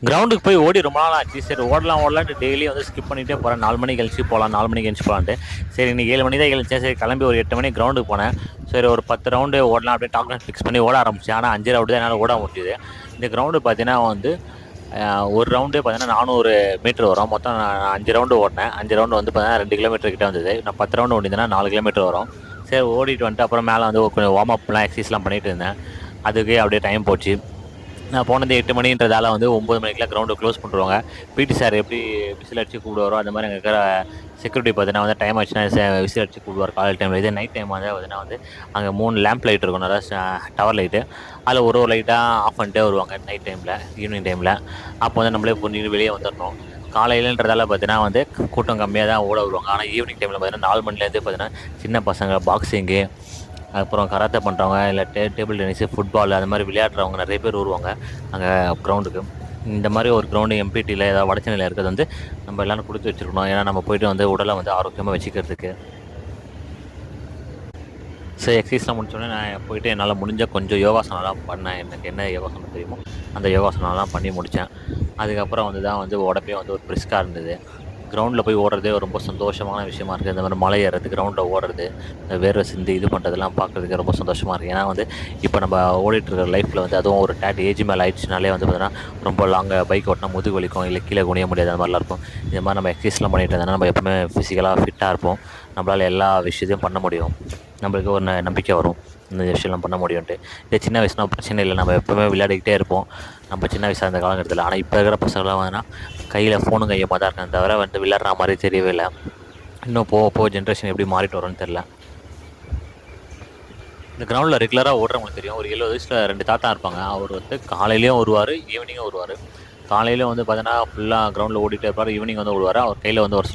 கிரவுண்டுக்கு போய் ஓடி ரொம்ப நாள் ஆச்சு. சரி ஓடலான்ட்டு டெய்லி வந்து ஸ்கிப் பண்ணிகிட்டே போகிறேன். 4 மணிக்கு கழிச்சு போகலாம், 4 மணிக்கு கழிச்சு போகலான்ட்டு. சரி இன்னைக்கு 7 மணி தான் எழுந்திரிச்சேன். சரி கிளம்பி ஒரு 8 மணிக்கு கிரவுண்டுக்கு போனேன். சரி ஒரு 10 ரவுண்டு ஓடலாம் அப்படியே டார்கெட் ஃபிக்ஸ் பண்ணி ஓட ஆரம்பிச்சேன். ஆனால் 5 ரவுண்டு தான் என்னால் ஓட முடியுது. இந்த கிரவுண்டு பார்த்தீங்கன்னா வந்து ஒரு ரவுண்டே பார்த்தீங்கன்னா 400 மீட்டர் வரும். மொத்தம் நான் 5 ரவுண்டு ஓடினேன். 5 ரவுண்டு வந்து பார்த்தீங்கன்னா 2 கிலோமீட்டர் கிட்ட வந்தது. நான் 10 ரவுண்டு ஓடிந்தேன்னா 4 கிலோமீட்டர் வரும். சரி ஓடிட்டு வந்துட்டு அப்புறம் மேலே வந்து கொஞ்சம் வார்ம் அப்லாம் எக்ஸசைஸ்லாம் பண்ணிட்டு இருந்தேன். அதுக்கே அப்படியே டைம் போச்சு. நான் போனது 8 மணின்றதால வந்து 9 மணிக்கெலாம் கிரவுண்டை க்ளோஸ் பண்ணிடுவாங்க. பிடி சார் எப்படி விசில் அடித்து கூப்பிடுவாரோ அந்த மாதிரி அங்கே இருக்கிற செக்யூரிட்டி பார்த்தீங்கன்னா வந்து டைம் ஆச்சுன்னா விசில் அடித்து கூப்பிடுவார் காலையில் டைமில். இதே நைட் டைம் வந்து பார்த்தீங்கன்னா வந்து அங்கே 3 லேம்ப் லைட் இருக்கும், நல்லா டவர் லைட்டு. அதில் ஒரு லைட்டாக ஆஃப் பண்ணிட்டே வருவாங்க நைட் டைமில், ஈவினிங் டைமில். அப்போ வந்து நம்மளே புரிஞ்சுட்டு வெளியே வந்துடணும். காலையிலன்றதால பார்த்தீங்கன்னா வந்து கூட்டம் கம்மியாக தான் ஓட வருவாங்க. ஆனால் ஈவினிங் டைமில் பார்த்தீங்கன்னா 4 மணிலேருந்து பார்த்தீங்கன்னா சின்ன பசங்க பாக்ஸிங்கு, அப்புறம் கராத்தே பண்ணுறவங்க, இல்லை டேபிள் டென்னிஸு, ஃபுட்பால் அது மாதிரி விளையாடுறவங்க நிறைய பேர் வருவாங்க அங்கே கிரவுண்டுக்கு. இந்த மாதிரி ஒரு கிரவுண்டு எம்பிடியில் ஏதாவது வடச்சென்னையில் இருக்கிறது வந்து நம்ம எல்லோரும் கொடுத்து வச்சுருக்கணும். ஏன்னா நம்ம போய்ட்டு வந்து உடலை வந்து ஆரோக்கியமாக வச்சுக்கிறதுக்கு. சரி எக்ஸசைஸ்லாம் முடிச்சோடனே நான் போய்ட்டு என்னால் முடிஞ்ச கொஞ்சம் யோகாசனம்லாம் பண்ணேன். எனக்கு என்ன யோகாசனம் தெரியுமோ அந்த யோகாசனம்லாம் பண்ணி முடித்தேன். அதுக்கப்புறம் வந்து தான் வந்து உடம்பே வந்து ஒரு பிரிஸ்காக இருந்தது. கிரவுண்டில் போய் ஓடுறதே ரொம்ப சந்தோஷமான விஷயமா இருக்குது. இந்த மாதிரி மலை ஏறுறது, கிரவுண்டில் ஓடுறது, இந்த வேர்வை சிந்தி இது பண்ணுறதுலாம் பார்க்குறதுக்கு ரொம்ப சந்தோஷமாக இருக்குது. ஏன்னா வந்து இப்போ நம்ம ஓடிட்டுருக்கிற லைஃப்பில் வந்து அதுவும் ஒரு ஏஜ் மேலே ஆயிடுச்சுனாலே வந்து பார்த்தீங்கன்னா ரொம்ப லாங்காக பைக் ஓட்டினா முதுகு வலிக்கும், இல்லை கீழே குனிய முடியாது, அந்த மாதிரிலாம் இருக்கும். இந்த மாதிரி நம்ம எக்ஸசைஸ்லாம் பண்ணிட்டு இருந்தோம்னா நம்ம எப்பவுமே ஃபிசிக்கலாக ஃபிட்டாக இருப்போம். நம்மளால் எல்லா விஷயத்தையும் பண்ண முடியும். நம்மளுக்கு ஒரு நம்பிக்கை வரும் இந்த விஷயம்லாம் பண்ண முடியும்ட்டு. இதே சின்ன வயசுனா பிரச்சனை இல்லை, நம்ம எப்போவுமே விளையாடிக்கிட்டே இருப்போம். நம்ம சின்ன வயசாக இருந்த காலகட்டத்தில். ஆனால் இப்போ இருக்கிற பசங்களாம் வந்துன்னா கையில் ஃபோனு கையமாக தான் இருக்காங்க தவிர வந்து விளையாடுற மாதிரி தெரியவே இல்லை. இன்னும் போக ஜென்ரேஷன் எப்படி மாறிட்டு வரும்னு தெரில. இந்த கிரவுண்டில் ரெகுலராக ஓடுறவங்களுக்கு தெரியும். ஒரு 70 வயசில் 2 தாத்தா இருப்பாங்க. அவர் வந்து காலையிலையும் வருவார், ஈவினிங்கும் வருவார். காலையிலையும் வந்து பார்த்தீங்கன்னா ஃபுல்லாக கிரவுண்டில் ஓடிட்டே இருப்பார். ஈவினிங் வந்து ஓடுவார். அவர் கையில் வந்து ஒரு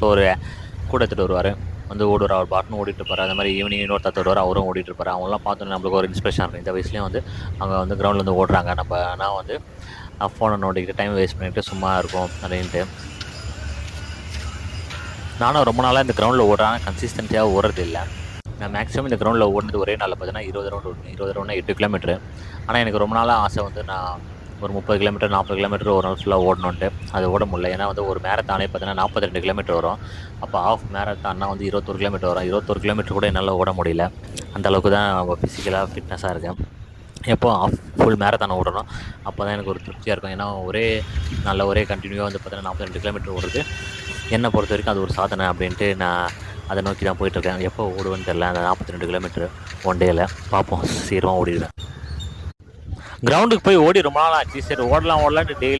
கூட எடுத்துகிட்டு வருவார். வந்து ஓடுவார், அவர் பாட்டுன்னு ஓடிட்டு இருப்பார். அந்த மாதிரி ஈவினிங் இன்னொரு தாத்தா வருவார், அவரும் ஓடிட்டு இருப்பார். அவங்களாம் பார்த்தோன்னே நம்மளுக்கு ஒரு இன்ஸ்பிரேஷன் இருக்கும். இந்த வயசுலேயும் வந்து அவங்க வந்து கிரவுண்டில் வந்து ஓடுறாங்க. நம்ம ஆனால் வந்து ஃபோனை நோண்டிக்கிட்டு டைம் வேஸ்ட் பண்ணிவிட்டு சும்மா இருக்கும் அப்படின்ட்டு. நானும் ரொம்ப நாளாக இந்த கிரவுண்டில் ஓடுறேன், கன்சிஸ்டன்சியாக ஓடுறது இல்லை. நான் மேக்ஸிமம் இந்த கிரவுண்டில் ஓடுனது ஒரே நாளில் பார்த்தீங்கன்னா 20 ரவுண்டு ஓடுவேன். 20 ரவுண்டு 8 கிலோமீட்டரு. ஆனால் எனக்கு ரொம்ப நாளாக ஆசை வந்து நான் ஒரு 30 கிலோமீட்டர் 40 கிலோமீட்டர் ஒரு நாள் ஃபுல்லாக ஓடணுன்ட்டு. அது ஓட முடியல. ஏன்னா வந்து ஒரு மேரத்தானே பார்த்தீங்கன்னா 42 கிலோமீட்டர் வரும். அப்போ ஆஃப் மேரத்தான்னா வந்து 21 கிலோமீட்டர் வரும். 21 கிலோமீட்டர் கூட என்னால் ஓட முடியல. அந்தளவுக்கு தான் ஃபிசிக்கலாக ஃபிட்னஸாக இருக்கேன். எப்போ ஃபுல் மேரத்தான் ஓடணும் அப்போ தான் எனக்கு ஒரு திருப்தியாக இருக்கும். ஏன்னா ஒரே நல்ல ஒரே கண்டினியூவாக வந்து பார்த்தீங்கன்னா 42 கிலோமீட்டர் ஓடுறது என்னை பொறுத்த வரைக்கும் அது ஒரு சாதனை அப்படின்ட்டு நான் அதை நோக்கி தான் போயிட்டுருக்கேன். எப்போ ஓடுவேன்னு தெரில. அந்த 42 கிலோமீட்டர் ஒன் டேயில் பார்ப்போம், சீக்கிரமாக ஓடிடுவேன். கிரவுண்டுக்கு போய் ஓடி ரொம்ப நாள் ஆச்சு. சரி ஓடலான்ட்டு டெய்லி